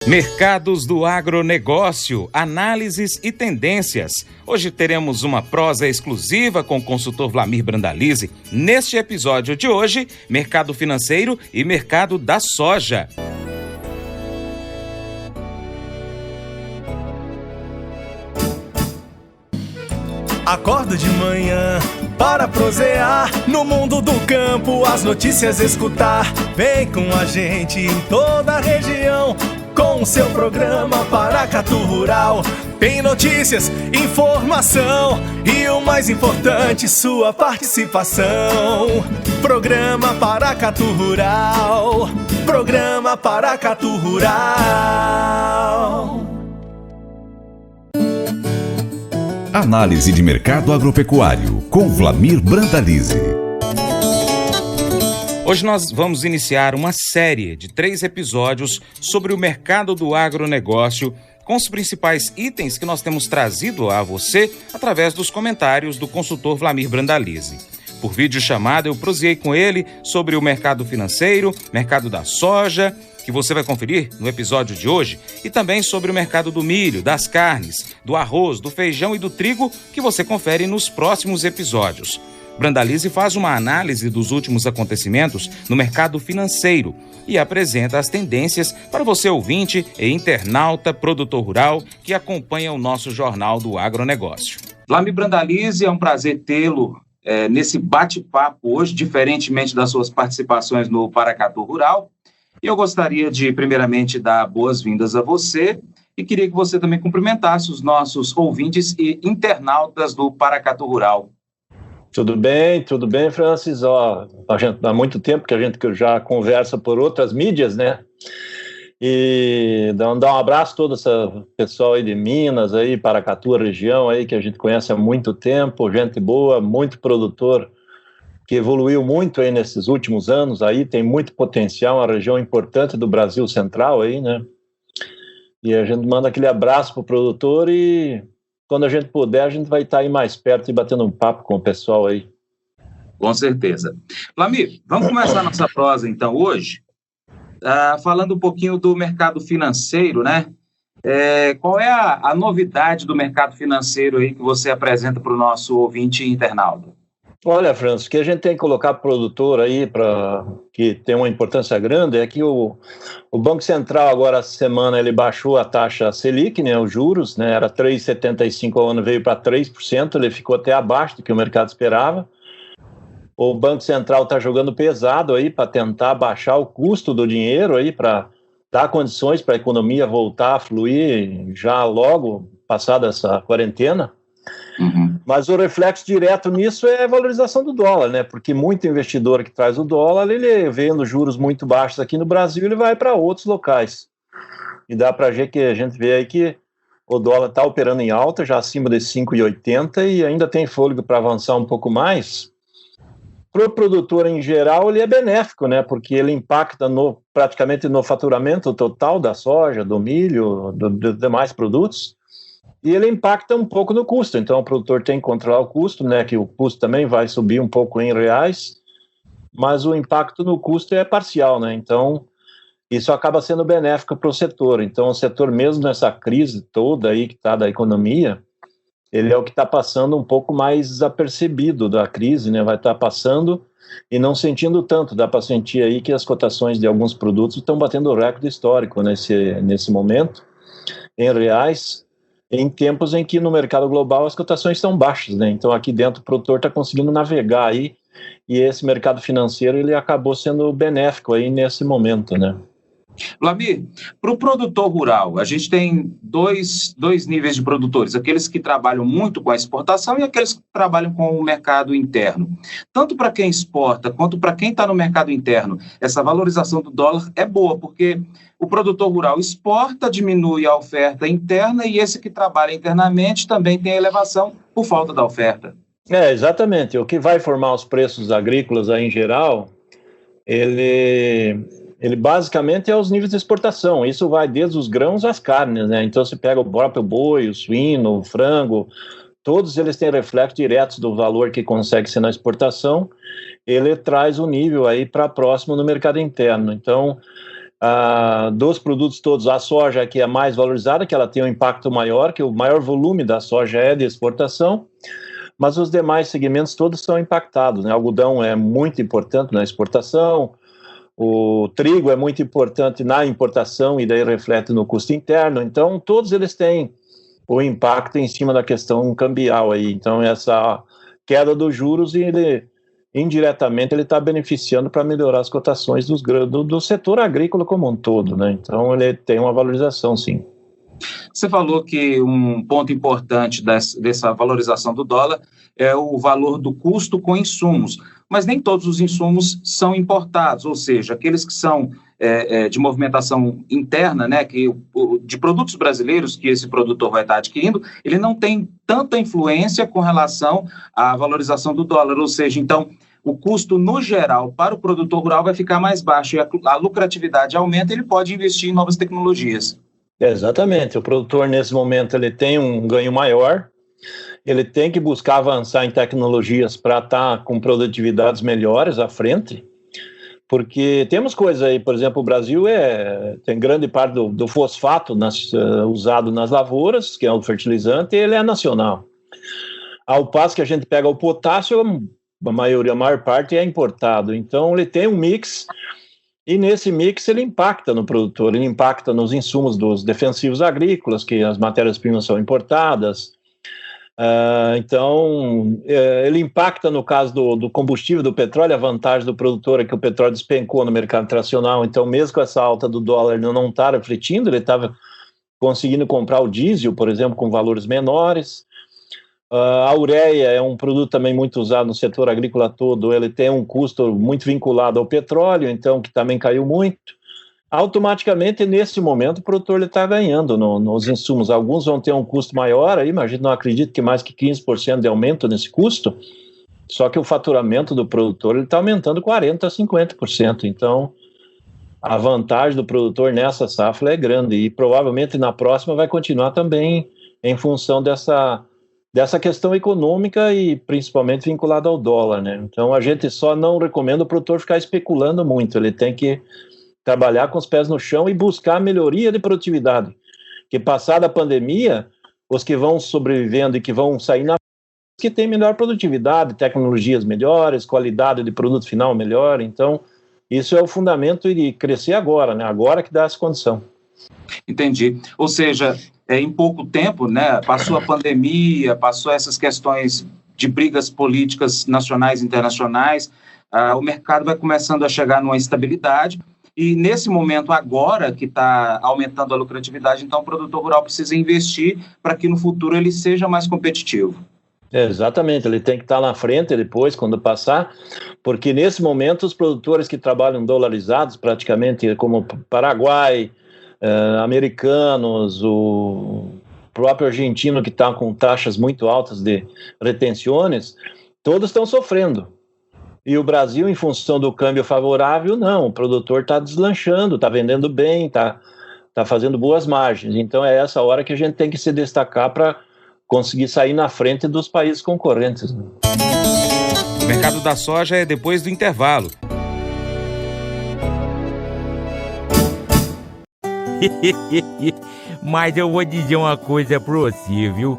Mercados do agronegócio, análises e tendências. Hoje teremos uma prosa exclusiva com o consultor Vlamir Brandalize. Neste episódio de hoje, mercado financeiro e mercado da soja. Acordo de manhã para prosear no mundo do campo, as notícias escutar. Vem com a gente em toda a região com o seu programa Paracatu Rural. Tem notícias, informação e o mais importante, sua participação. Programa Paracatu Rural. Programa Paracatu Rural. Análise de mercado agropecuário, com Vlamir Brandalize. Hoje nós vamos iniciar uma série de 3 episódios sobre o mercado do agronegócio, com os principais itens que nós temos trazido a você através dos comentários do consultor Vlamir Brandalize. Por videochamada eu prosseguei com ele sobre o mercado financeiro, mercado da soja, que você vai conferir no episódio de hoje, e também sobre o mercado do milho, das carnes, do arroz, do feijão e do trigo, que você confere nos próximos episódios. Brandalize faz uma análise dos últimos acontecimentos no mercado financeiro e apresenta as tendências para você ouvinte e internauta produtor rural que acompanha o nosso Jornal do Agronegócio. Vlamir Brandalize, é um prazer tê-lo nesse bate-papo hoje, diferentemente das suas participações no Paracatu Rural. E eu gostaria de, primeiramente, dar boas-vindas a você e queria que você também cumprimentasse os nossos ouvintes e internautas do Paracatu Rural. Tudo bem, Francis. Há muito tempo que a gente já conversa por outras mídias, né? E dar um abraço a todo esse pessoal aí de Minas, aí, Paracatu, a região aí, que a gente conhece há muito tempo, gente boa, muito produtor, que evoluiu muito aí nesses últimos anos, aí tem muito potencial, uma região importante do Brasil Central aí, né? E a gente manda aquele abraço pro produtor e quando a gente puder, a gente vai estar aí mais perto e batendo um papo com o pessoal aí. Com certeza. Vlamir, vamos começar nossa prosa então hoje, falando um pouquinho do mercado financeiro, né? Qual é a novidade do mercado financeiro aí que você apresenta para o nosso ouvinte internauta? Olha, Francis, o que a gente tem que colocar para o produtor aí, que tem uma importância grande, é que o Banco Central agora, essa semana, ele baixou a taxa Selic, né, os juros, né, era 3,75 ao ano, veio para 3%, ele ficou até abaixo do que o mercado esperava. O Banco Central está jogando pesado aí para tentar baixar o custo do dinheiro aí, para dar condições para a economia voltar a fluir já logo passada essa quarentena. Uhum. Mas o reflexo direto nisso é a valorização do dólar, né? Porque muito investidor que traz o dólar, ele vendo juros muito baixos aqui no Brasil, ele vai para outros locais. E dá para ver que a gente vê aí que o dólar está operando em alta, já acima de 5,80 e ainda tem fôlego para avançar um pouco mais. Para o produtor em geral, ele é benéfico, né? Porque ele impacta praticamente no faturamento total da soja, do milho, dos demais produtos. E ele impacta um pouco no custo, então o produtor tem que controlar o custo, né, que o custo também vai subir um pouco em reais, mas o impacto no custo é parcial, né, então isso acaba sendo benéfico para o setor. Então o setor, mesmo nessa crise toda aí que está da economia, ele é o que está passando um pouco mais desapercebido da crise, né, vai estar passando e não sentindo tanto. Dá para sentir aí que as cotações de alguns produtos estão batendo o recorde histórico nesse momento, em reais, em tempos em que no mercado global as cotações estão baixas, né? Então aqui dentro o produtor está conseguindo navegar aí e esse mercado financeiro ele acabou sendo benéfico aí nesse momento, né? Vlamir, para o produtor rural, a gente tem dois níveis de produtores, aqueles que trabalham muito com a exportação e aqueles que trabalham com o mercado interno. Tanto para quem exporta quanto para quem está no mercado interno, essa valorização do dólar é boa, porque o produtor rural exporta, diminui a oferta interna e esse que trabalha internamente também tem a elevação por falta da oferta. Exatamente. O que vai formar os preços agrícolas aí em geral, ele basicamente é os níveis de exportação. Isso vai desde os grãos às carnes, né? Então você pega o próprio boi, o suíno, o frango, todos eles têm reflexo direto do valor que consegue ser na exportação. Ele traz o nível aí para próximo no mercado interno. Então, Dos produtos todos, a soja que é a mais valorizada, que ela tem um impacto maior, que o maior volume da soja é de exportação, mas os demais segmentos todos são impactados, né? O algodão é muito importante na exportação, o trigo é muito importante na importação e daí reflete no custo interno, então todos eles têm o impacto em cima da questão cambial aí. Então essa queda dos juros, indiretamente ele está beneficiando para melhorar as cotações do setor agrícola como um todo, né? Então ele tem uma valorização, sim. Você falou que um ponto importante dessa valorização do dólar é o valor do custo com insumos, mas nem todos os insumos são importados, ou seja, aqueles que são de movimentação interna, né, de produtos brasileiros que esse produtor vai estar adquirindo, ele não tem tanta influência com relação à valorização do dólar, ou seja, então, o custo no geral para o produtor rural vai ficar mais baixo e a lucratividade aumenta, ele pode investir em novas tecnologias. Exatamente, o produtor nesse momento ele tem um ganho maior, ele tem que buscar avançar em tecnologias para estar com produtividades melhores à frente, porque temos coisas aí, por exemplo, o Brasil tem grande parte do fosfato usado nas lavouras, que é um fertilizante, ele é nacional. Ao passo que a gente pega o potássio, a maior parte é importado. Então ele tem um mix, e nesse mix ele impacta no produtor, ele impacta nos insumos dos defensivos agrícolas, que as matérias-primas são importadas. Então, ele impacta no caso do combustível, do petróleo. A vantagem do produtor é que o petróleo despencou no mercado internacional, então mesmo com essa alta do dólar ele não está refletindo, ele estava conseguindo comprar o diesel, por exemplo, com valores menores. A ureia é um produto também muito usado no setor agrícola todo, ele tem um custo muito vinculado ao petróleo, então que também caiu muito. Automaticamente, nesse momento, o produtor está ganhando nos insumos. Alguns vão ter um custo maior, aí, mas a gente não acredita que mais que 15% de aumento nesse custo, só que o faturamento do produtor está aumentando 40% a 50%. Então, a vantagem do produtor nessa safra é grande e provavelmente na próxima vai continuar também em função dessa questão econômica e principalmente vinculada ao dólar, né? Então, a gente só não recomenda o produtor ficar especulando muito, ele tem que trabalhar com os pés no chão e buscar melhoria de produtividade, que passada a pandemia, os que vão sobrevivendo e que vão sair que tem melhor produtividade, tecnologias melhores, qualidade de produto final melhor, então isso é o fundamento de crescer agora, né? Agora que dá essa condição. Entendi, ou seja, em pouco tempo, né, passou a pandemia, passou essas questões de brigas políticas nacionais e internacionais, o mercado vai começando a chegar numa estabilidade. E nesse momento agora que está aumentando a lucratividade, então o produtor rural precisa investir para que no futuro ele seja mais competitivo. Exatamente, ele tem que estar na frente depois, quando passar, porque nesse momento os produtores que trabalham dolarizados, praticamente como Paraguai, americanos, o próprio argentino que está com taxas muito altas de retenções, todos estão sofrendo. E o Brasil, em função do câmbio favorável, não, o produtor está deslanchando, está vendendo bem, está fazendo boas margens. Então é essa hora que a gente tem que se destacar para conseguir sair na frente dos países concorrentes. O mercado da soja é depois do intervalo. Mas eu vou dizer uma coisa pra você, viu?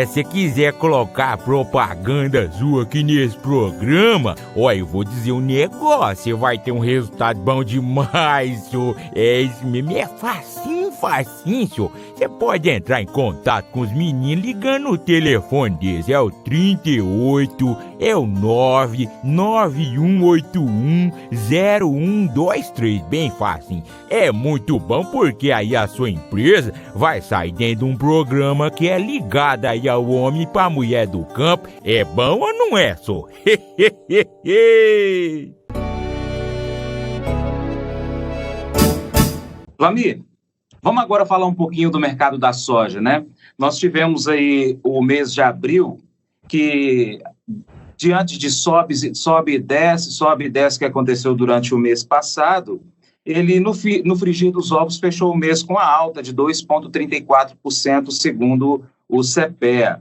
Se quiser colocar propaganda sua aqui nesse programa, eu vou dizer um negócio, você vai ter um resultado bom demais, senhor. Isso mesmo, é facinho, senhor. Você pode entrar em contato com os meninos ligando o telefone deles, é o 38, é o 991810123, bem fácil. É muito bom porque aí a sua empresa vai sair dentro de um programa que é ligado aí ao homem para a mulher do campo. É bom ou não é, só? Vlamir, vamos agora falar um pouquinho do mercado da soja, né? Nós tivemos aí o mês de abril, que diante de sobe e desce que aconteceu durante o mês passado, ele no frigir dos ovos fechou o mês com a alta de 2,34%, segundo o CPEA.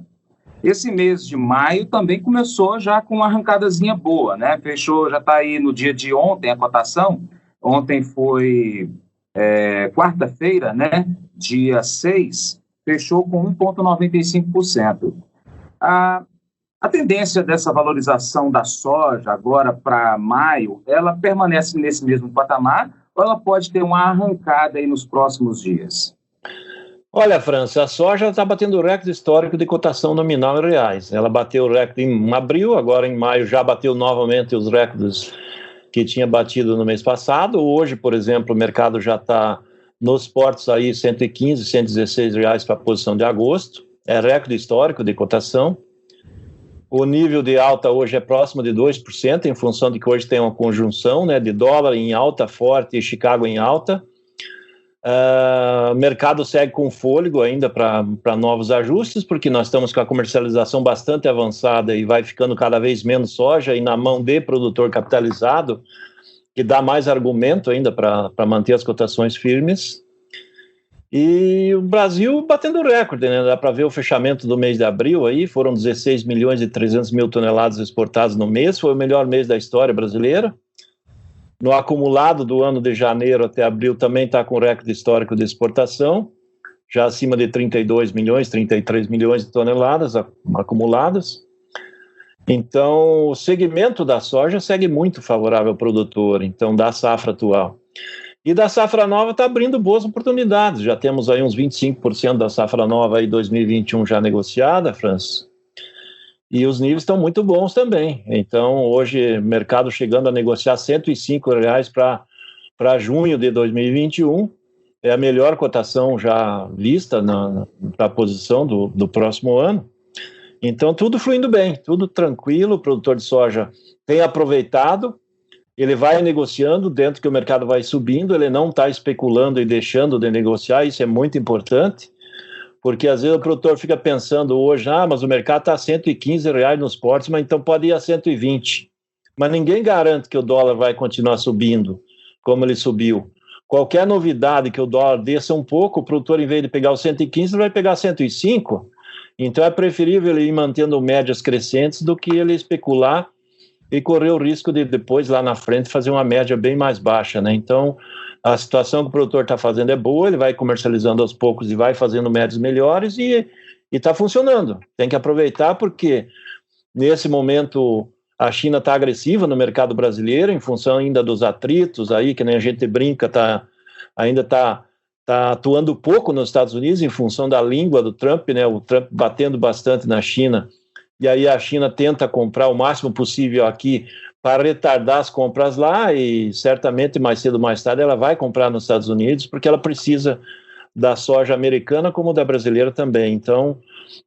Esse mês de maio também começou já com uma arrancadazinha boa, né? Fechou, já está aí no dia de ontem a cotação. Ontem foi quarta-feira, né, dia 6, fechou com 1,95%. A tendência dessa valorização da soja agora para maio, ela permanece nesse mesmo patamar ou ela pode ter uma arrancada aí nos próximos dias? Olha, França, a soja está batendo o recorde histórico de cotação nominal em reais. Ela bateu o recorde em abril, agora em maio já bateu novamente os recordes que tinha batido no mês passado. Hoje, por exemplo, o mercado já está nos portos aí 115, 116 reais para a posição de agosto. É recorde histórico de cotação. O nível de alta hoje é próximo de 2%, em função de que hoje tem uma conjunção, né, de dólar em alta forte e Chicago em alta. O mercado segue com fôlego ainda para novos ajustes, porque nós estamos com a comercialização bastante avançada e vai ficando cada vez menos soja e na mão de produtor capitalizado, que dá mais argumento ainda para manter as cotações firmes. E o Brasil batendo recorde, né? Dá para ver o fechamento do mês de abril aí, foram 16 milhões e 300 mil toneladas exportadas no mês, foi o melhor mês da história brasileira. No acumulado do ano de janeiro até abril também está com recorde histórico de exportação, já acima de 32 milhões, 33 milhões de toneladas acumuladas. Então, o segmento da soja segue muito favorável ao produtor, então, da safra atual. E da safra nova está abrindo boas oportunidades. Já temos aí uns 25% da safra nova aí 2021 já negociada, França. E os níveis estão muito bons também. Então, hoje, mercado chegando a negociar R$ 105 para junho de 2021. É a melhor cotação já vista para a posição do próximo ano. Então, tudo fluindo bem, tudo tranquilo. O produtor de soja tem aproveitado. Ele vai negociando dentro que o mercado vai subindo, ele não está especulando e deixando de negociar, isso é muito importante, porque às vezes o produtor fica pensando hoje, mas o mercado está a 115 reais nos portos, mas então pode ir a 120. Mas ninguém garante que o dólar vai continuar subindo, como ele subiu. Qualquer novidade que o dólar desça um pouco, o produtor, em vez de pegar o 115, vai pegar 105. Então é preferível ele ir mantendo médias crescentes do que ele especular e correr o risco de depois, lá na frente, fazer uma média bem mais baixa, né? Então, a situação que o produtor está fazendo é boa, ele vai comercializando aos poucos e vai fazendo médias melhores e está funcionando. Tem que aproveitar porque, nesse momento, a China está agressiva no mercado brasileiro, em função ainda dos atritos aí, que nem a gente brinca, ainda está atuando pouco nos Estados Unidos, em função da língua do Trump, né? O Trump batendo bastante na China. E aí a China tenta comprar o máximo possível aqui para retardar as compras lá e certamente mais cedo ou mais tarde ela vai comprar nos Estados Unidos porque ela precisa da soja americana como da brasileira também. Então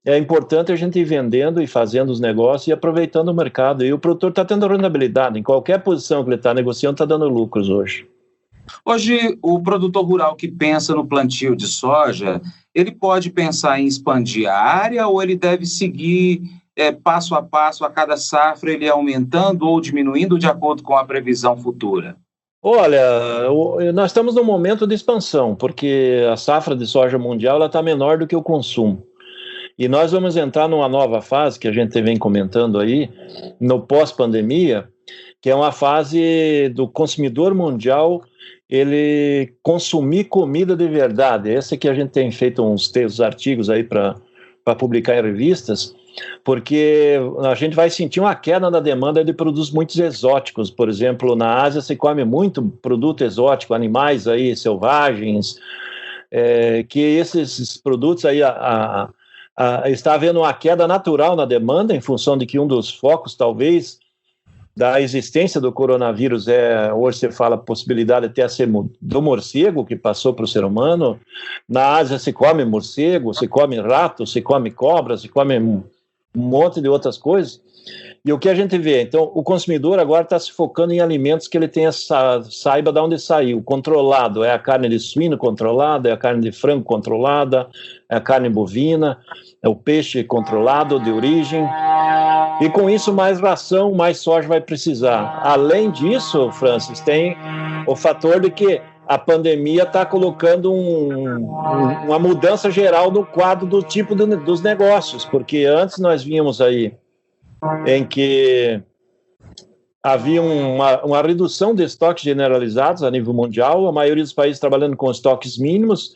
é importante a gente ir vendendo e fazendo os negócios e aproveitando o mercado. E o produtor está tendo rentabilidade. Em qualquer posição que ele está negociando está dando lucros hoje. Hoje, o produtor rural que pensa no plantio de soja, ele pode pensar em expandir a área ou ele deve seguir passo a passo, a cada safra, ele aumentando ou diminuindo de acordo com a previsão futura? Olha, nós estamos num momento de expansão, porque a safra de soja mundial está menor do que o consumo. E nós vamos entrar numa nova fase, que a gente vem comentando aí, no pós-pandemia, que é uma fase do consumidor mundial ele consumir comida de verdade. Esse que a gente tem feito uns artigos aí para publicar em revistas, porque a gente vai sentir uma queda na demanda de produtos muito exóticos. Por exemplo, na Ásia se come muito produto exótico, animais aí selvagens, que esses produtos aí está havendo uma queda natural na demanda em função de que um dos focos talvez da existência do coronavírus hoje se fala a possibilidade até do morcego que passou para o ser humano. Na Ásia se come morcego, se come rato, se come cobra, se come um monte de outras coisas. E o que a gente vê? Então, o consumidor agora está se focando em alimentos que ele tenha saiba de onde saiu. Controlado, é a carne de suíno controlada, é a carne de frango controlada, é a carne bovina, é o peixe controlado de origem. E com isso, mais ração, mais soja vai precisar. Além disso, Francis, tem o fator de que a pandemia está colocando uma mudança geral no quadro do tipo dos negócios, porque antes nós vínhamos aí em que havia uma redução de estoques generalizados a nível mundial, a maioria dos países trabalhando com estoques mínimos,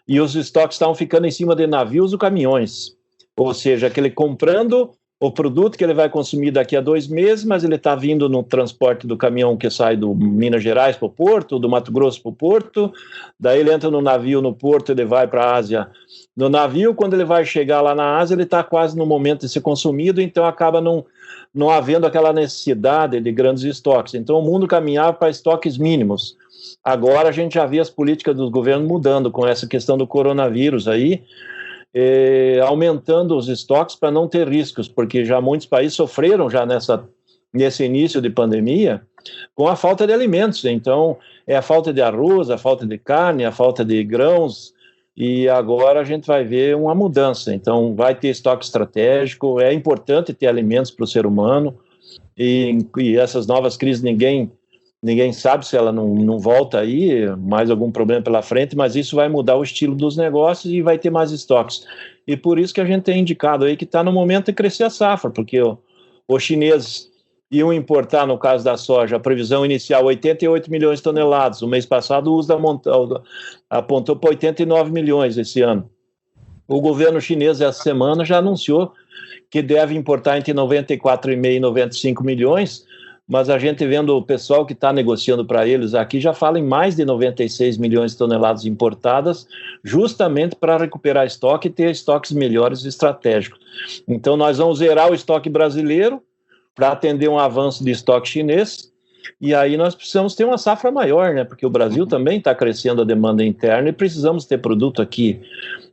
e os estoques estavam ficando em cima de navios ou caminhões. Ou seja, aquele comprando o produto que ele vai consumir daqui a 2 meses, mas ele está vindo no transporte do caminhão que sai do Minas Gerais para o porto, do Mato Grosso para o porto, daí ele entra no navio no porto, ele vai para a Ásia. No navio, quando ele vai chegar lá na Ásia, ele está quase no momento de ser consumido, então acaba não havendo aquela necessidade de grandes estoques. Então o mundo caminhava para estoques mínimos. Agora a gente já vê as políticas dos governos mudando com essa questão do coronavírus aí, aumentando os estoques para não ter riscos, porque já muitos países sofreram já nesse início de pandemia com a falta de alimentos. Então é a falta de arroz, a falta de carne, a falta de grãos, e agora a gente vai ver uma mudança. Então vai ter estoque estratégico, é importante ter alimentos para o ser humano, e essas novas crises ninguém sabe se ela não volta aí, mais algum problema pela frente, mas isso vai mudar o estilo dos negócios e vai ter mais estoques. E por isso que a gente tem indicado aí que está no momento de crescer a safra, porque os chineses iam importar, no caso da soja, a previsão inicial 88 milhões de toneladas. O mês passado o USDA apontou para 89 milhões esse ano. O governo chinês essa semana já anunciou que deve importar entre 94,5 e 95 milhões, mas a gente vendo o pessoal que está negociando para eles aqui já fala em mais de 96 milhões de toneladas importadas, justamente para recuperar estoque e ter estoques melhores e estratégicos. Então nós vamos zerar o estoque brasileiro para atender um avanço de estoque chinês, e aí nós precisamos ter uma safra maior, né? Porque o Brasil também está crescendo a demanda interna e precisamos ter produto aqui,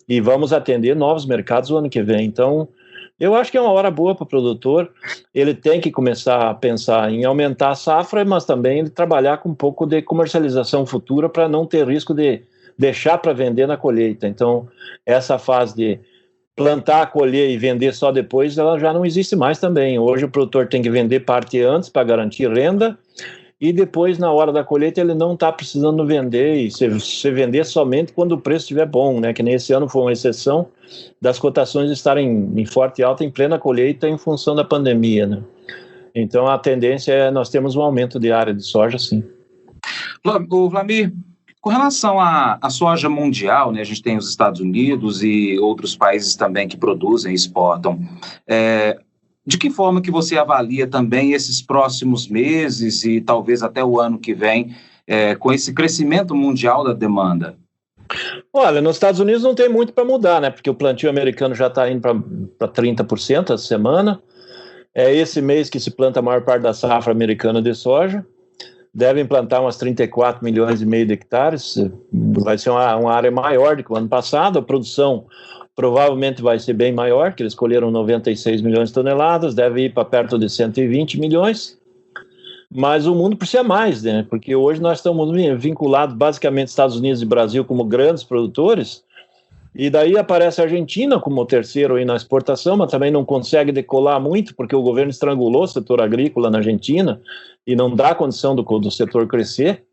e vamos atender novos mercados o ano que vem. Então eu acho que é uma hora boa para o produtor, ele tem que começar a pensar em aumentar a safra, mas também ele trabalhar com um pouco de comercialização futura para não ter risco de deixar para vender na colheita. Então, essa fase de plantar, colher e vender só depois, ela já não existe mais também. Hoje o produtor tem que vender parte antes para garantir renda, e depois, na hora da colheita, ele não está precisando vender, e se vender somente quando o preço estiver bom, né? Que nem esse ano foi uma exceção das cotações estarem em forte alta em plena colheita em função da pandemia, né? Então, a tendência é nós temos um aumento de área de soja, sim. O Vlamir, com relação à soja mundial, né, a gente tem os Estados Unidos e outros países também que produzem e exportam. De que forma que você avalia também esses próximos meses e talvez até o ano que vem, com esse crescimento mundial da demanda? Olha, nos Estados Unidos não tem muito para mudar, né? Porque o plantio americano já está indo para 30% essa semana. É esse mês que se planta a maior parte da safra americana de soja. Devem plantar umas 34 milhões e meio de hectares. Vai ser uma área maior do que o ano passado. A produção provavelmente vai ser bem maior, que eles escolheram 96 milhões de toneladas, deve ir para perto de 120 milhões, mas o mundo precisa mais, né? Porque hoje nós estamos vinculados basicamente Estados Unidos e Brasil como grandes produtores, e daí aparece a Argentina como o terceiro aí na exportação, mas também não consegue decolar muito, porque o governo estrangulou o setor agrícola na Argentina, e não dá condição do setor crescer.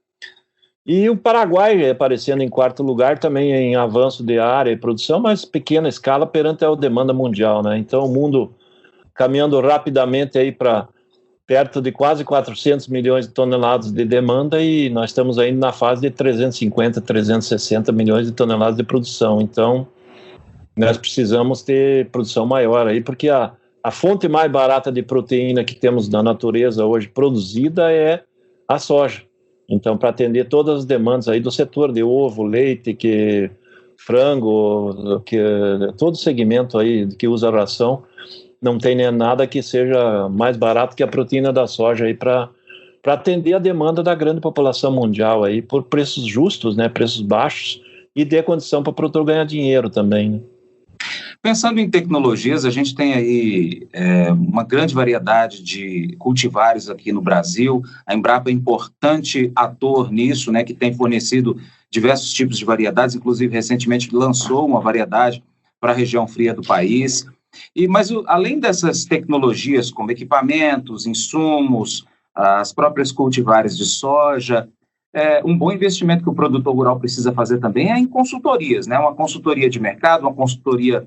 E o Paraguai aparecendo em quarto lugar também em avanço de área e produção, mas pequena escala perante a demanda mundial, né? Então o mundo caminhando rapidamente aí para perto de quase 400 milhões de toneladas de demanda, e nós estamos ainda na fase de 350, 360 milhões de toneladas de produção. Então nós precisamos ter produção maior aí, porque a fonte mais barata de proteína que temos na natureza hoje produzida é a soja. Então, para atender todas as demandas aí do setor de ovo, leite, frango, todo segmento aí que usa ração, não tem nem nada que seja mais barato que a proteína da soja aí para atender a demanda da grande população mundial aí por preços justos, né, preços baixos, e dê condição para o produtor ganhar dinheiro também, né? Pensando em tecnologias, a gente tem aí uma grande variedade de cultivares aqui no Brasil. A Embrapa é importante ator nisso, né, que tem fornecido diversos tipos de variedades, inclusive recentemente lançou uma variedade para a região fria do país. Mas além dessas tecnologias, como equipamentos, insumos, as próprias cultivares de soja, um bom investimento que o produtor rural precisa fazer também é em consultorias, né? Uma consultoria de mercado, uma consultoria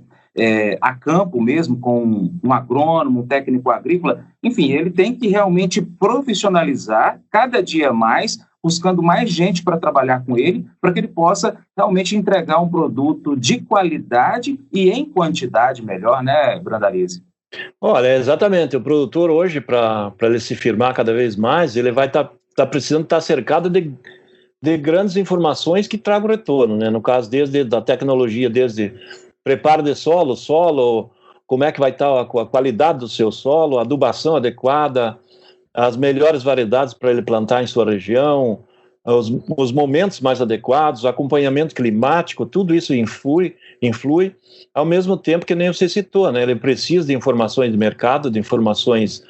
a campo mesmo, com um agrônomo, um técnico agrícola. Enfim, ele tem que realmente profissionalizar cada dia mais, buscando mais gente para trabalhar com ele, para que ele possa realmente entregar um produto de qualidade e em quantidade melhor, né, Brandalize? Olha, exatamente. O produtor hoje, para ele se firmar cada vez mais, ele vai estar precisando estar cercado de grandes informações que tragam retorno, né? No caso, desde a tecnologia, desde preparo de solo, como é que vai estar a qualidade do seu solo, a adubação adequada, as melhores variedades para ele plantar em sua região, os momentos mais adequados, o acompanhamento climático, tudo isso influi, ao mesmo tempo que nem você citou, né? Ele precisa de informações de mercado, de informações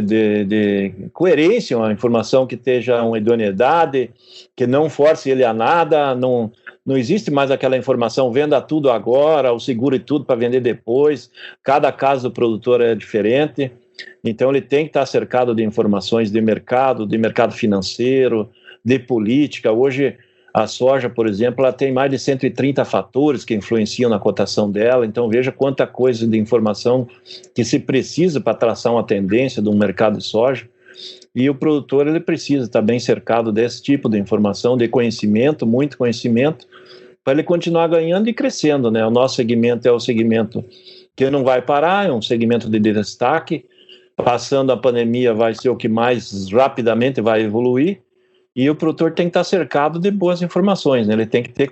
de coerência, uma informação que esteja uma idoneidade, que não force ele a nada, não existe mais aquela informação, venda tudo agora, ou segure tudo para vender depois, cada caso do produtor é diferente, então ele tem que estar cercado de informações de mercado financeiro, de política. Hoje a soja, por exemplo, ela tem mais de 130 fatores que influenciam na cotação dela, então veja quanta coisa de informação que se precisa para traçar uma tendência de um mercado de soja, e o produtor ele precisa estar bem cercado desse tipo de informação, de conhecimento, muito conhecimento, para ele continuar ganhando e crescendo, né? O nosso segmento é o segmento que não vai parar, é um segmento de destaque, passando a pandemia vai ser o que mais rapidamente vai evoluir, e o produtor tem que estar cercado de boas informações, né? Ele tem que ter,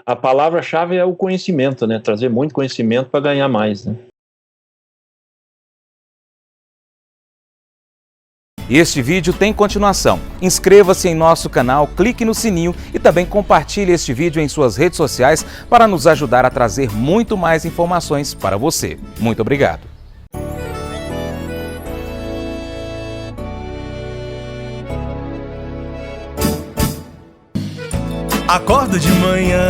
a palavra-chave é o conhecimento, né? Trazer muito conhecimento para ganhar mais, né? Este vídeo tem continuação. Inscreva-se em nosso canal, clique no sininho e também compartilhe este vídeo em suas redes sociais para nos ajudar a trazer muito mais informações para você. Muito obrigado. Acordo de manhã